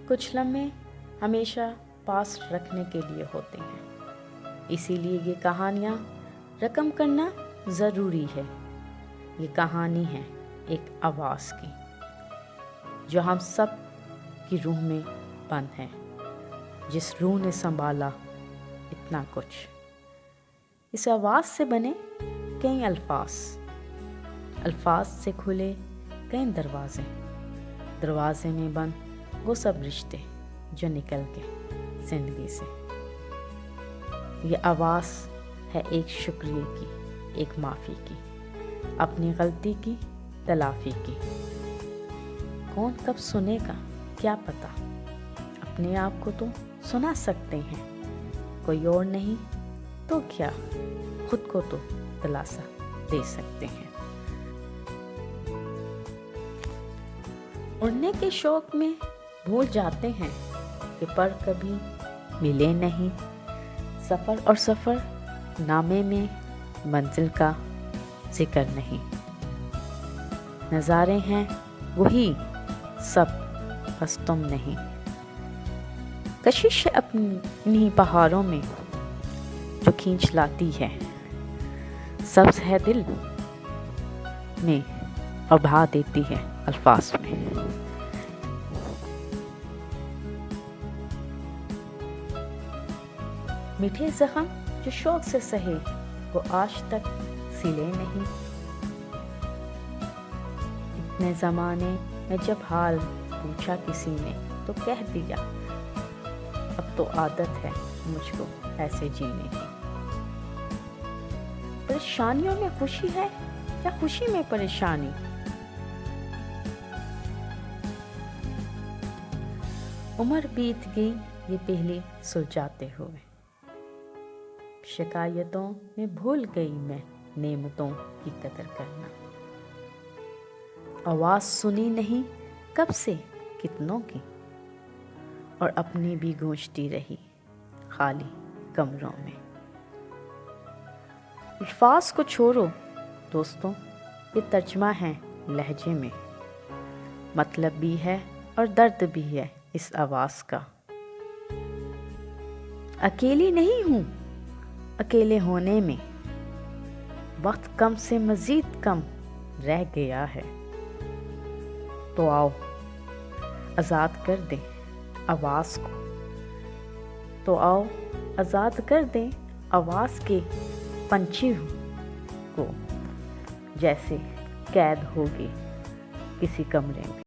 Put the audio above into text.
कुछ लम्हे हमेशा पास रखने के लिए होते हैं, इसीलिए ये कहानियाँ रकम करना ज़रूरी है। ये कहानी है एक आवाज़ की, जो हम सब की रूह में बंद है, जिस रूह ने संभाला इतना कुछ। इस आवाज़ से बने कई अल्फाज से खुले कई दरवाजे में बंद वो सब रिश्ते जो निकल के जिंदगी से। ये आवाज़ है एक शुक्रिया की, एक माफ़ी की, अपनी गलती की तलाफी की। कौन कब सुनेगा क्या पता, अपने आप को तो सुना सकते हैं, कोई और नहीं तो क्या खुद को तो दिलासा दे सकते हैं। उड़ने के शौक में भूल जाते हैं कि पर कभी मिले नहीं। सफ़र नामे में मंजिल का जिक्र नहीं। नज़ारे हैं वही सब, बस तुम नहीं। कशिश अपनी पहाड़ों में जो खींच लाती है, सब्ज़ है दिल में और बहा देती है अल्फाज में। मीठे ज़ख्म जो शौक से सहे, वो आज तक सिले नहीं। इतने ज़माने में जब हाल पूछा किसी ने, तो कह दिया अब तो आदत है मुझको ऐसे जीने की। परेशानियों में खुशी है या खुशी में परेशानी, उम्र बीत गई ये पहले सुलझाते हुए। शिकायतों में भूल गई मैं नेमतों की कदर करना। आवाज़ सुनी नहीं कब से कितनों की, और अपनी भी गूंजती रही खाली कमरों में। अल्फाज को छोड़ो दोस्तों, ये तर्जमा है लहजे में, मतलब भी है और दर्द भी है इस आवाज़ का। अकेली नहीं हूँ, अकेले होने में वक्त कम से मज़ीद कम रह गया है। तो आओ आज़ाद कर दें आवाज़ को, तो आओ आज़ाद कर दें आवाज़ के पंछी को, जैसे कैद होगी किसी कमरे में।